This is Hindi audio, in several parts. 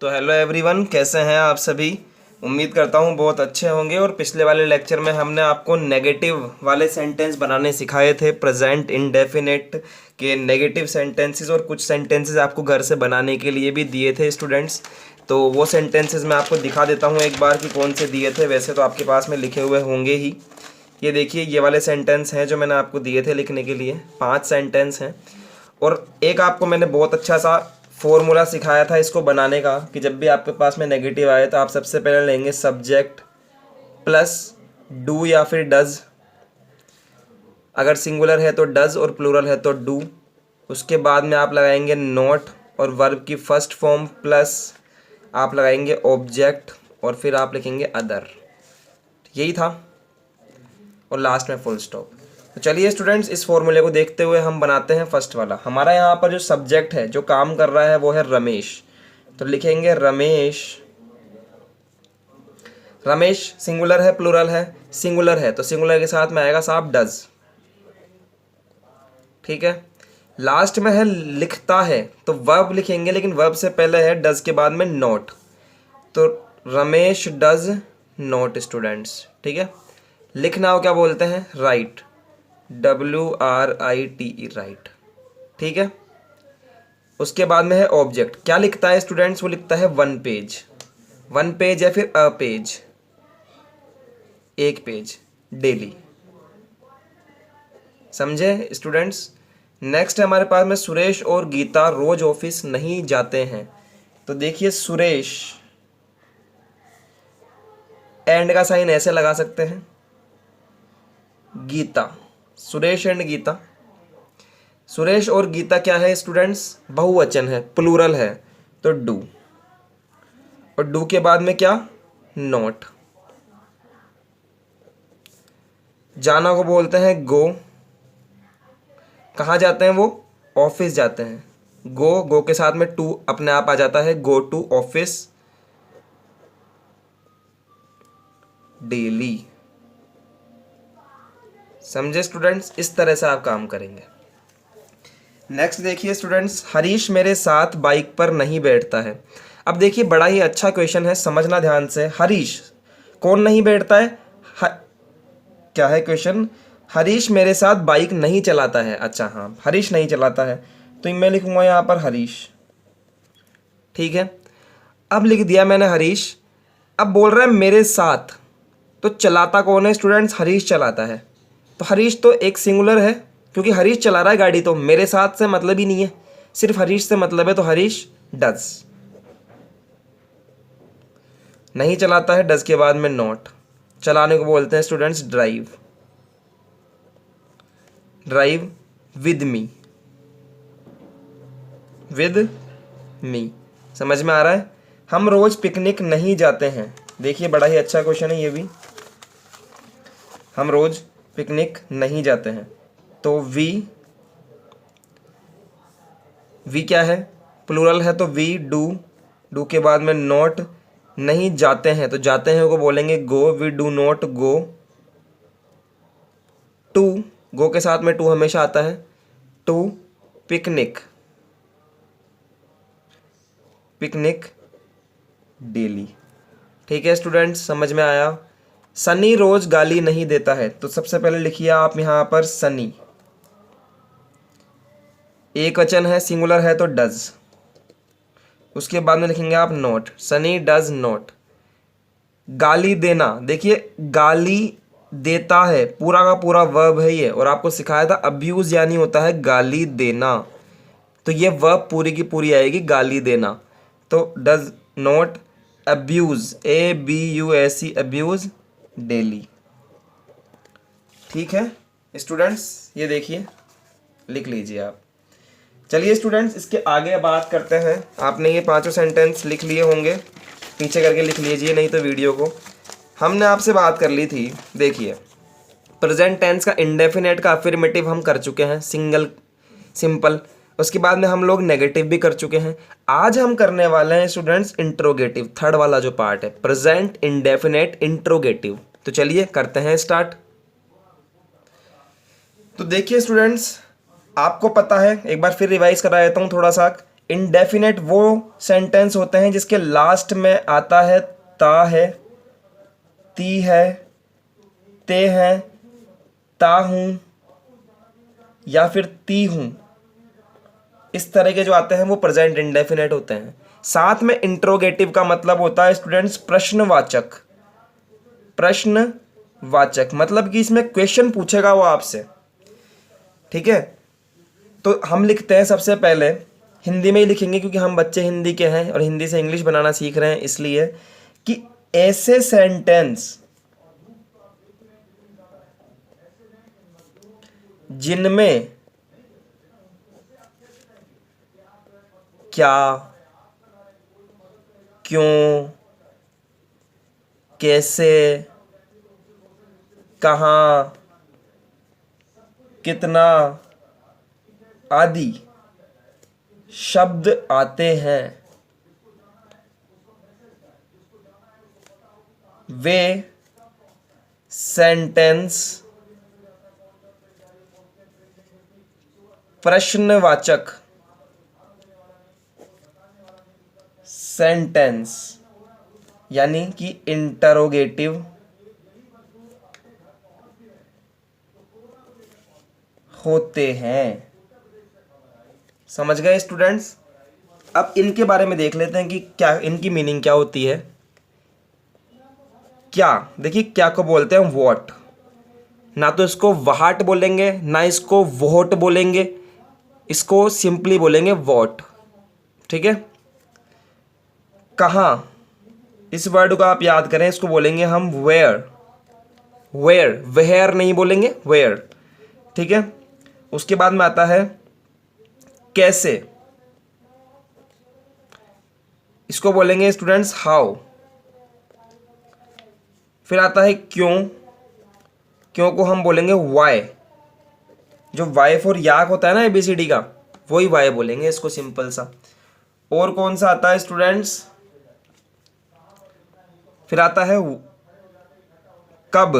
तो हेलो एवरीवन, कैसे हैं आप सभी। उम्मीद करता हूँ बहुत अच्छे होंगे। और पिछले वाले लेक्चर में हमने आपको नेगेटिव वाले सेंटेंस बनाने सिखाए थे, प्रेजेंट इंडेफिनिट के नेगेटिव सेंटेंसेस, और कुछ सेंटेंसेस आपको घर से बनाने के लिए भी दिए थे स्टूडेंट्स। तो वो सेंटेंसेस मैं आपको दिखा देता हूँ एक बार कि कौन से दिए थे। वैसे तो आपके पास में लिखे हुए होंगे ही। ये देखिए, ये वाले सेंटेंस हैं जो मैंने आपको दिए थे लिखने के लिए। 5 सेंटेंस हैं। और एक आपको मैंने बहुत अच्छा सा फॉर्मूला सिखाया था इसको बनाने का, कि जब भी आपके पास में नेगेटिव आए तो आप सबसे पहले लेंगे सब्जेक्ट प्लस डू या फिर डज। अगर सिंगुलर है तो डज और प्लूरल है तो डू। उसके बाद में आप लगाएंगे नॉट और वर्ब की फर्स्ट फॉर्म, प्लस आप लगाएंगे ऑब्जेक्ट और फिर आप लिखेंगे अदर। यही था। और लास्ट में फुल स्टॉप। तो चलिए स्टूडेंट्स, इस फॉर्मूले को देखते हुए हम बनाते हैं फर्स्ट वाला। हमारा यहाँ पर जो सब्जेक्ट है जो काम कर रहा है वो है रमेश। तो लिखेंगे रमेश। रमेश सिंगुलर है प्लूरल है? सिंगुलर है, तो सिंगुलर के साथ में आएगा साहब डज। ठीक है। लास्ट में है लिखता है, तो वर्ब लिखेंगे, लेकिन वर्ब से पहले है डज के बाद में नॉट। तो रमेश डज नॉट स्टूडेंट्स। ठीक है। लिखना हो क्या बोलते हैं? राइट। WRITE right. ठीक है। उसके बाद में है ऑब्जेक्ट। क्या लिखता है स्टूडेंट्स? वो लिखता है वन पेज। वन पेज या फिर अ पेज, एक पेज डेली। समझे स्टूडेंट्स। नेक्स्ट है हमारे पास में सुरेश और गीता रोज ऑफिस नहीं जाते हैं। तो देखिए, सुरेश एंड का साइन ऐसे लगा सकते हैं, गीता, सुरेश एंड गीता। सुरेश और गीता क्या है स्टूडेंट्स? बहुवचन है, प्लूरल है, तो डू। और डू के बाद में क्या? नॉट। जाना को बोलते हैं गो। कहाँ जाते हैं वो? ऑफिस जाते हैं। गो के साथ में टू अपने आप आ जाता है, गो टू ऑफिस डेली। समझे स्टूडेंट्स। इस तरह से आप काम करेंगे। नेक्स्ट देखिए स्टूडेंट्स, हरीश मेरे साथ बाइक पर नहीं बैठता है। अब देखिए, बड़ा ही अच्छा क्वेश्चन है, समझना ध्यान से। हरीश कौन नहीं बैठता है? क्या है क्वेश्चन? हरीश मेरे साथ बाइक नहीं चलाता है। अच्छा हाँ, हरीश नहीं चलाता है, तो मैं लिखूंगा यहाँ पर हरीश। ठीक है। अब लिख दिया मैंने हरीश। अब बोल रहा है मेरे साथ, तो चलाता कौन है स्टूडेंट्स? हरीश चलाता है। तो हरीश तो एक सिंगुलर है, क्योंकि हरीश चला रहा है गाड़ी, तो मेरे साथ से मतलब ही नहीं है, सिर्फ हरीश से मतलब है, तो हरीश डज। नहीं चलाता है, डज के बाद में नॉट। चलाने को बोलते हैं students drive. Drive with me, with me. समझ में आ रहा है। हम रोज पिकनिक नहीं जाते हैं। देखिए, बड़ा ही अच्छा क्वेश्चन है ये भी। हम रोज पिकनिक नहीं जाते हैं, तो वी क्या है? प्लूरल है, तो वी डू। डू के बाद में नॉट। नहीं जाते हैं, तो जाते हैं को बोलेंगे go. We do not go to. Go के साथ में टू हमेशा आता है, टू पिकनिक। Picnic daily. ठीक है स्टूडेंट्स, समझ में आया। सनी रोज गाली नहीं देता है। तो सबसे पहले लिखिए आप यहाँ पर सनी। एक वचन है, सिंगुलर है, तो डज। उसके बाद में लिखेंगे आप नॉट। Sunny does not. गाली देना, देखिए गाली देता है, पूरा का पूरा वर्ब है ये, और आपको सिखाया था अब्यूज यानी होता है गाली देना। तो ये वर्ब पूरी की पूरी आएगी, गाली देना। तो does not abuse, ABUSE abuse daily. ठीक है स्टूडेंट्स, ये देखिए, लिख लीजिए आप। चलिए स्टूडेंट्स, इसके आगे बात करते हैं। आपने ये 5 सेंटेंस लिख लिए होंगे, पीछे करके लिख लीजिए, नहीं तो वीडियो को। हमने आपसे बात कर ली थी, देखिए प्रेजेंट टेंस का इंडेफिनेट का अफर्मेटिव हम कर चुके हैं, सिंगल सिंपल। उसके बाद में हम लोग नेगेटिव भी कर चुके हैं। आज हम करने वाले हैं स्टूडेंट्स इंट्रोगेटिव, थर्ड वाला जो पार्ट है, प्रेजेंट इंडेफिनेट इंट्रोगेटिव। तो चलिए करते हैं स्टार्ट। तो देखिए स्टूडेंट्स, आपको पता है, एक बार फिर रिवाइज करा देता हूँ थोड़ा सा। इंडेफिनेट वो सेंटेंस होते हैं जिसके लास्ट में आता है ता है, ती है, ते है, ता हूँ या फिर ती हूँ। इस तरह के जो आते हैं वो प्रेजेंट इंडेफिनेट होते हैं। साथ में इंट्रोगेटिव का मतलब होता है स्टूडेंट्स प्रश्नवाचक। प्रश्नवाचक मतलब कि इसमें क्वेश्चन पूछेगा वो आपसे, ठीक है। तो हम लिखते हैं सबसे पहले, हिंदी में ही लिखेंगे क्योंकि हम बच्चे हिंदी के हैं और हिंदी से इंग्लिश बनाना सीख रहे हैं, इसलिए कि ऐसे सेंटेंस जिनमें क्या, क्यों, कैसे, कहाँ, कितना आदि शब्द आते हैं, वे सेंटेंस प्रश्नवाचक सेंटेंस यानी कि इंटरोगेटिव होते हैं। समझ गए स्टूडेंट्स? अब इनके बारे में देख लेते हैं कि क्या इनकी मीनिंग क्या होती है। क्या, देखिए क्या को बोलते हैं वॉट, ना तो इसको वहाट बोलेंगे ना इसको वोट बोलेंगे, इसको सिंपली बोलेंगे वॉट, ठीक है। कहाँ, इस वर्ड को आप याद करें, इसको बोलेंगे हम वेयर। वेयर, वेयर नहीं बोलेंगे, वेयर, ठीक है। उसके बाद में आता है कैसे, इसको बोलेंगे स्टूडेंट्स हाउ। फिर आता है क्यों, क्यों को हम बोलेंगे वाई। जो वाई फॉर याक होता है ना ABCD का, वही वाई बोलेंगे इसको, सिंपल सा। और कौन सा आता है स्टूडेंट्स, फिर आता है कब,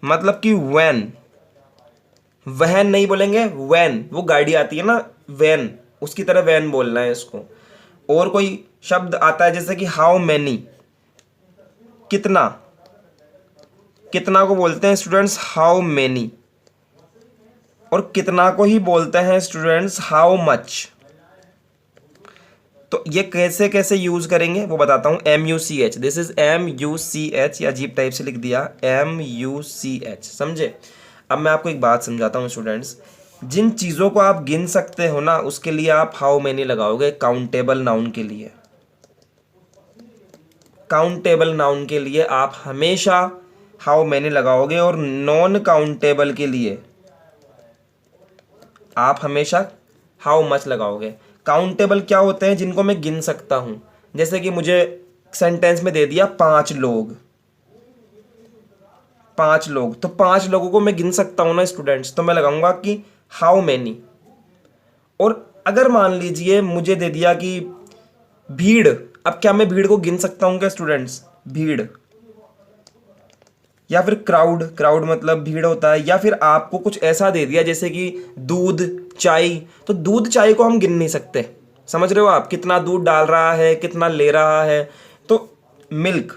मतलब कि व्हेन। वहन नहीं बोलेंगे, वैन, वो गाड़ी आती है ना वैन, उसकी तरह वैन बोलना है इसको। और कोई शब्द आता है जैसे कि हाउ मैनी, कितना, कितना को बोलते हैं स्टूडेंट्स हाउ मैनी। और कितना को ही बोलते हैं स्टूडेंट्स हाउ मच। तो ये कैसे कैसे यूज करेंगे वो बताता हूं। MUCH, दिस इज MUCH, या अजीब टाइप से लिख दिया MUCH, समझे। अब मैं आपको एक बात समझाता हूँ स्टूडेंट्स, जिन चीज़ों को आप गिन सकते हो ना उसके लिए आप हाउ मैनी लगाओगे। काउंटेबल नाउन के लिए, काउंटेबल नाउन के लिए आप हमेशा हाउ मैनी लगाओगे, और नॉन काउंटेबल के लिए आप हमेशा हाउ मच लगाओगे। काउंटेबल क्या होते हैं, जिनको मैं गिन सकता हूं, जैसे कि मुझे सेंटेंस में दे दिया 5 लोग, 5 लोग, तो 5 लोगों को मैं गिन सकता हूं ना स्टूडेंट्स, तो मैं लगाऊंगा कि हाउ मैनी। और अगर मान लीजिए मुझे दे दिया कि भीड़, अब क्या मैं भीड़ को गिन सकता हूं क्या स्टूडेंट्स, भीड़। या फिर क्राउड, क्राउड मतलब भीड़ होता है। या फिर आपको कुछ ऐसा दे दिया जैसे कि दूध, चाय, तो दूध चाय को हम गिन नहीं सकते, समझ रहे हो आप, कितना दूध डाल रहा है, कितना ले रहा है। तो मिल्क,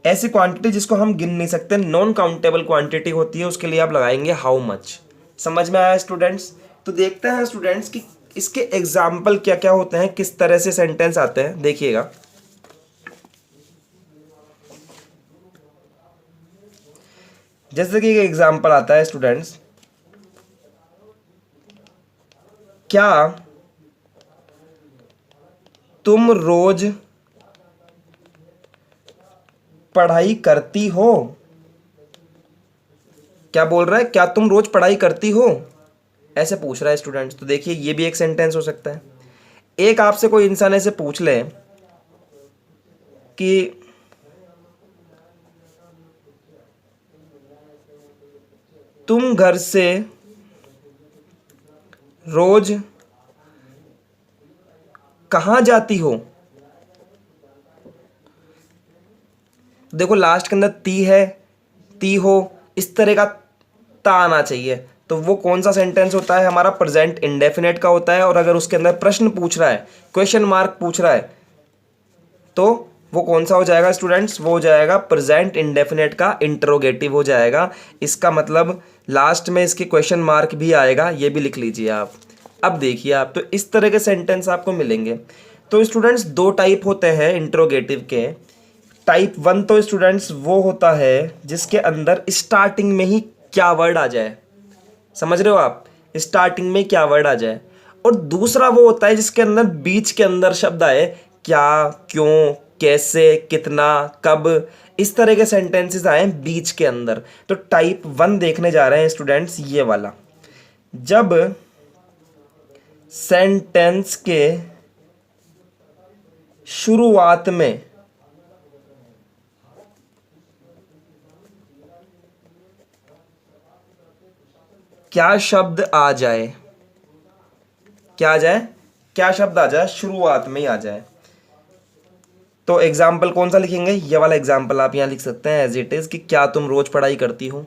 ऐसी क्वांटिटी जिसको हम गिन नहीं सकते, नॉन काउंटेबल क्वांटिटी होती है, उसके लिए आप लगाएंगे हाउ मच। समझ में आया स्टूडेंट्स? तो देखते हैं स्टूडेंट्स कि इसके एग्जाम्पल क्या क्या होते हैं, किस तरह से सेंटेंस आते हैं, देखिएगा। जैसे कि एक एग्जाम्पल आता है स्टूडेंट्स, क्या तुम रोज पढ़ाई करती हो। क्या बोल रहा है, क्या तुम रोज पढ़ाई करती हो, ऐसे पूछ रहा है स्टूडेंट्स। तो देखिए ये भी एक सेंटेंस हो सकता है। एक आपसे कोई इंसान ऐसे पूछ ले कि तुम घर से रोज कहाँ जाती हो। देखो लास्ट के अंदर ती है, ती हो, इस तरह का ता आना चाहिए। तो वो कौन सा सेंटेंस होता है हमारा, प्रेजेंट इंडेफिनेट का होता है। और अगर उसके अंदर प्रश्न पूछ रहा है, क्वेश्चन मार्क पूछ रहा है, तो वो कौन सा हो जाएगा स्टूडेंट्स, वो हो जाएगा प्रेजेंट इंडेफिनेट का इंटरोगेटिव हो जाएगा। इसका मतलब लास्ट में इसके क्वेश्चन मार्क भी आएगा, ये भी लिख लीजिए आप। अब देखिए आप, तो इस तरह के सेंटेंस आपको मिलेंगे। तो स्टूडेंट्स दो टाइप होते हैं इंटरोगेटिव के। टाइप वन तो स्टूडेंट्स वो होता है जिसके अंदर स्टार्टिंग में ही क्या वर्ड आ जाए, समझ रहे हो आप, स्टार्टिंग में क्या वर्ड आ जाए। और दूसरा वो होता है जिसके अंदर बीच के अंदर शब्द आए, क्या, क्यों, कैसे, कितना, कब, इस तरह के सेंटेंसेस आए बीच के अंदर। तो टाइप वन देखने जा रहे हैं स्टूडेंट्स ये वाला, जब सेंटेंस के शुरुआत में क्या शब्द आ जाए, क्या आ जाए, क्या शब्द आ जाए, शुरुआत में ही आ जाए। तो एग्जाम्पल कौन सा लिखेंगे, ये वाला एग्जाम्पल आप यहाँ लिख सकते हैं एज इट इज़ कि क्या तुम रोज पढ़ाई करती हो।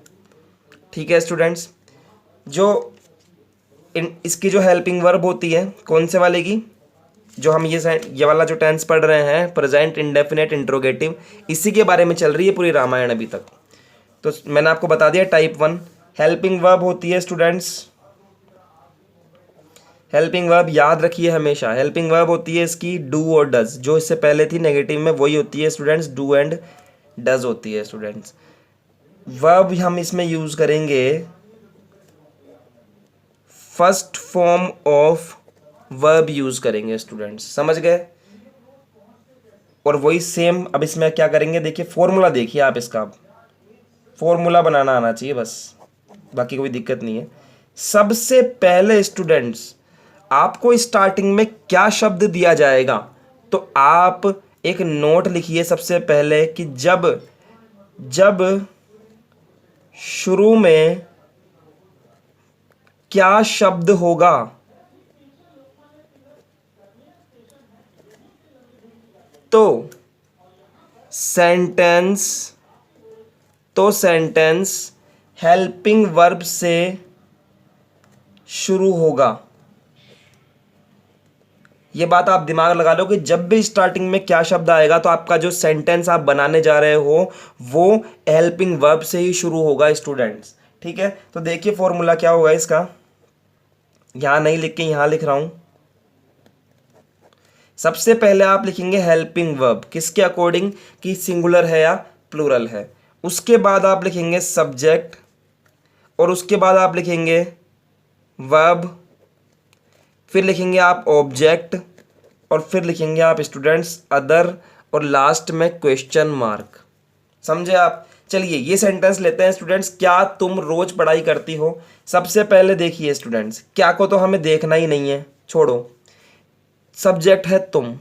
ठीक है स्टूडेंट्स, जो इसकी जो हेल्पिंग वर्ब होती है कौन से वाले की, जो हम ये वाला जो टेंस पढ़ रहे हैं प्रेजेंट इंडेफिनेट इंट्रोगेटिव, इसी के बारे में चल रही है पूरी रामायण अभी तक। तो मैंने आपको बता दिया टाइप वन हेल्पिंग वर्ब होती है स्टूडेंट्स। हेल्पिंग वर्ब याद रखिए हमेशा, हेल्पिंग वर्ब होती है इसकी डू और डज, जो इससे पहले थी नेगेटिव में वही होती है स्टूडेंट्स, डू एंड डज होती है स्टूडेंट्स। वर्ब हम इसमें यूज करेंगे first form of verb use करेंगे स्टूडेंट्स, समझ गए। और वही सेम अब इसमें क्या करेंगे, देखिए फॉर्मूला देखिए आप इसका, फॉर्मूला बनाना आना चाहिए बस, बाकी कोई दिक्कत नहीं है। सबसे पहले स्टूडेंट्स आपको स्टार्टिंग में क्या शब्द दिया जाएगा, तो आप एक नोट लिखिए सबसे पहले कि जब जब शुरू में क्या शब्द होगा, तो सेंटेंस हेल्पिंग वर्ब से शुरू होगा। ये बात आप दिमाग लगा लो कि जब भी स्टार्टिंग में क्या शब्द आएगा तो आपका जो सेंटेंस आप बनाने जा रहे हो वो हेल्पिंग वर्ब से ही शुरू होगा स्टूडेंट्स। ठीक है, तो देखिए फॉर्मूला क्या होगा इसका, यहां नहीं लिख के यहां लिख रहा हूं। सबसे पहले आप लिखेंगे हेल्पिंग वर्ब, किसके अकॉर्डिंग कि सिंगुलर है या प्लूरल है। उसके बाद आप लिखेंगे सब्जेक्ट, और उसके बाद आप लिखेंगे वर्ब, फिर लिखेंगे आप ऑब्जेक्ट, और फिर लिखेंगे आप स्टूडेंट्स अदर, और लास्ट में क्वेश्चन मार्क। समझे आप। चलिए ये सेंटेंस लेते हैं स्टूडेंट्स, क्या तुम रोज पढ़ाई करती हो। सबसे पहले देखिए स्टूडेंट्स, क्या को तो हमें देखना ही नहीं है, छोड़ो। सब्जेक्ट है तुम,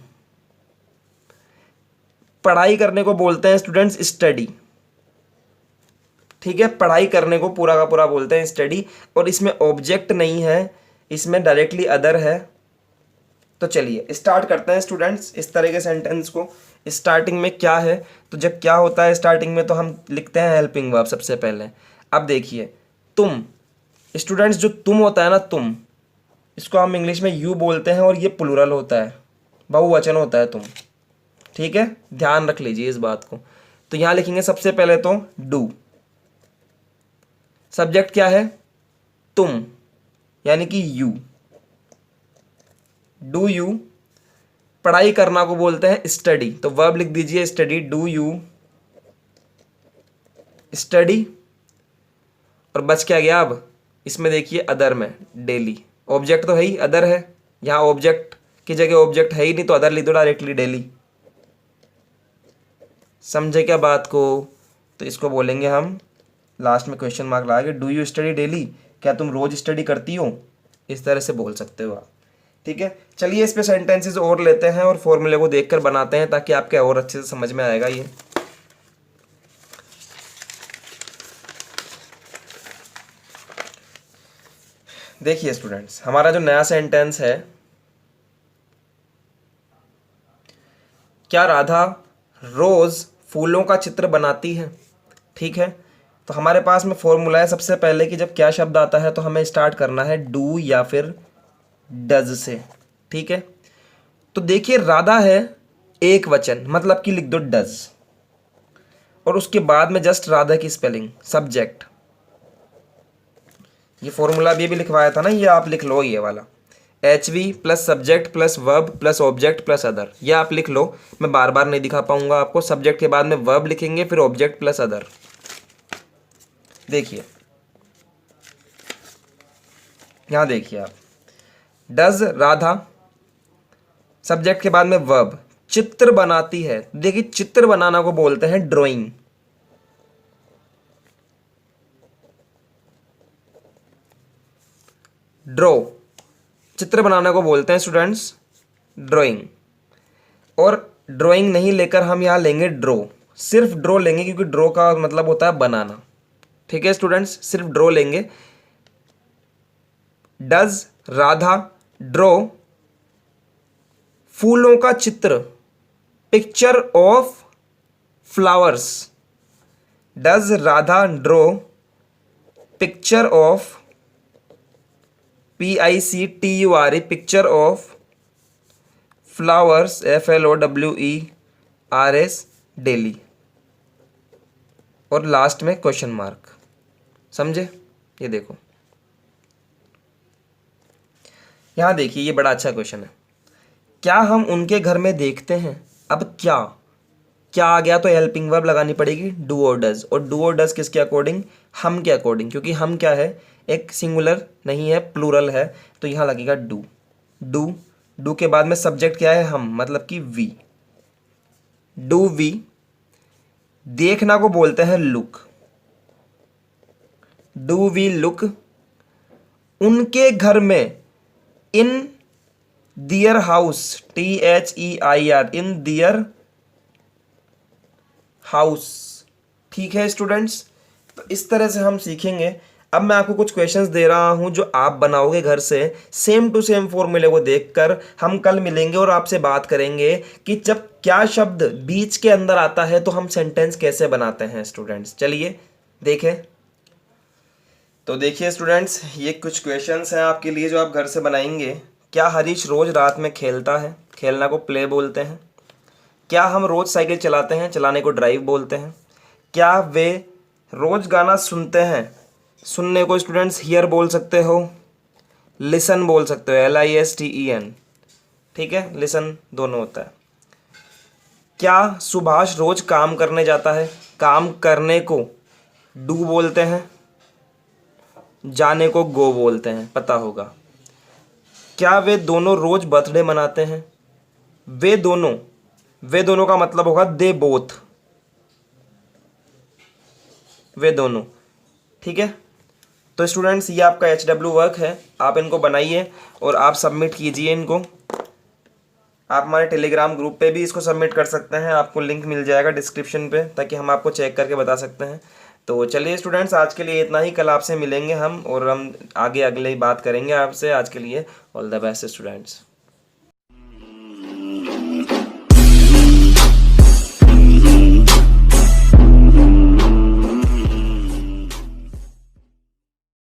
पढ़ाई करने को बोलते हैं स्टूडेंट्स स्टडी। ठीक है, पढ़ाई करने को पूरा का पूरा बोलते हैं स्टडी, और इसमें ऑब्जेक्ट नहीं है, इसमें डायरेक्टली अदर है। तो चलिए स्टार्ट करते हैं स्टूडेंट्स इस तरह के सेंटेंस को। स्टार्टिंग में क्या है, तो जब क्या होता है स्टार्टिंग में तो हम लिखते हैं हेल्पिंग वर्ब सबसे पहले। अब देखिए तुम स्टूडेंट्स, जो तुम होता है ना, तुम, इसको हम इंग्लिश में यू बोलते हैं, और ये प्लूरल होता है, बहुवचन होता है तुम। ठीक है, ध्यान रख लीजिए इस बात को। तो यहां लिखेंगे सबसे पहले तो डू, सब्जेक्ट क्या है तुम यानी कि यू, डू यू, पढ़ाई करना को बोलते हैं स्टडी, तो वर्ब लिख दीजिए स्टडी, डू यू स्टडी। और बच क्या गया अब इसमें, देखिए अदर में डेली, ऑब्जेक्ट तो है ही, अदर है, यहाँ ऑब्जेक्ट की जगह ऑब्जेक्ट है ही नहीं तो अदर लिख दो डायरेक्टली डेली। समझे क्या बात को। तो इसको बोलेंगे हम लास्ट में क्वेश्चन मार्क लगा के, डू यू स्टडी डेली, क्या तुम रोज स्टडी करती हो, इस तरह से बोल सकते हो आप। ठीक है, चलिए इस पे सेंटेंसेस और लेते हैं और फॉर्मूले को देखकर बनाते हैं ताकि आपके और अच्छे से समझ में आएगा ये। देखिए स्टूडेंट्स, हमारा जो नया सेंटेंस है, क्या राधा रोज फूलों का चित्र बनाती है। ठीक है, तो हमारे पास में फॉर्मूला है सबसे पहले कि जब क्या शब्द आता है तो हमें स्टार्ट करना है डू या फिर डज से, ठीक है। तो देखिए राधा है एक वचन, मतलब कि लिख दो डज, और उसके बाद में जस्ट राधा की स्पेलिंग सब्जेक्ट। ये फॉर्मूला भी लिखवाया था ना, ये आप लिख लो, ये वाला HV plus subject plus verb plus object plus other, ये आप लिख लो। मैं बार बार नहीं दिखा पाऊंगा आपको। सब्जेक्ट के बाद में वर्ब लिखेंगे, फिर ऑब्जेक्ट प्लस अदर। देखिए यहां देखिए आप, डज राधा, सब्जेक्ट के बाद में वर्ब, चित्र बनाती है। देखिए चित्र बनाना को बोलते हैं ड्राइंग। ड्रॉ, चित्र बनाने को बोलते हैं स्टूडेंट्स ड्राइंग। और ड्राइंग नहीं लेकर हम यहाँ लेंगे ड्रॉ, सिर्फ ड्रॉ लेंगे क्योंकि ड्रॉ का मतलब होता है बनाना, ठीक है स्टूडेंट्स, सिर्फ ड्रॉ लेंगे। डज राधा ड्रॉ फूलों का चित्र, picture of flowers. Does Radha draw picture of PICTURE picture of flowers FLOWERS daily. और लास्ट में क्वेश्चन मार्क, समझे। ये देखो यहां देखिए, ये बड़ा अच्छा क्वेश्चन है। क्या हम उनके घर में देखते हैं। अब क्या क्या आ गया तो हेल्पिंग वर्ब लगानी पड़ेगी डू और डज। और डू और डज किसके अकॉर्डिंग, हम के अकॉर्डिंग, क्योंकि हम क्या है एक सिंगुलर नहीं है प्लूरल है, तो यहां लगेगा डू। डू, डू के बाद में सब्जेक्ट क्या है हम, मतलब कि वी। डू वी, देखना को बोलते हैं लुक। डू वी लुक उनके घर में, in their house THEIR, in their house, ठीक है स्टूडेंट्स। तो इस तरह से हम सीखेंगे। अब मैं आपको कुछ क्वेश्चंस दे रहा हूं जो आप बनाओगे घर से, सेम टू सेम फॉर्मूले को देखकर। हम कल मिलेंगे और आपसे बात करेंगे कि जब क्या शब्द बीच के अंदर आता है तो हम सेंटेंस कैसे बनाते हैं स्टूडेंट्स। चलिए देखें। तो देखिए स्टूडेंट्स, ये कुछ क्वेश्चंस हैं आपके लिए जो आप घर से बनाएंगे। क्या हरीश रोज रात में खेलता है, खेलना को प्ले बोलते हैं। क्या हम रोज साइकिल चलाते हैं, चलाने को ड्राइव बोलते हैं। क्या वे रोज गाना सुनते हैं, सुनने को स्टूडेंट्स हियर बोल सकते हो, लिसन बोल सकते हो LISTEN, ठीक है, लिसन दोनों होता है। क्या सुभाष रोज काम करने जाता है, काम करने को डू बोलते हैं, जाने को गो बोलते हैं, पता होगा। क्या वे दोनों रोज बर्थडे मनाते हैं। वे दोनों का मतलब होगा दे बोथ, वे दोनों, ठीक है। तो स्टूडेंट्स ये आपका HW वर्क है, आप इनको बनाइए और आप सबमिट कीजिए इनको। आप हमारे टेलीग्राम ग्रुप पे भी इसको सबमिट कर सकते हैं, आपको लिंक मिल जाएगा डिस्क्रिप्शन पे, ताकि हम आपको चेक करके बता सकते हैं। तो चलिए स्टूडेंट्स, आज के लिए इतना ही। कल आपसे मिलेंगे हम और हम आगे अगले बात करेंगे आपसे। आज के लिए ऑल द बेस्ट स्टूडेंट्स।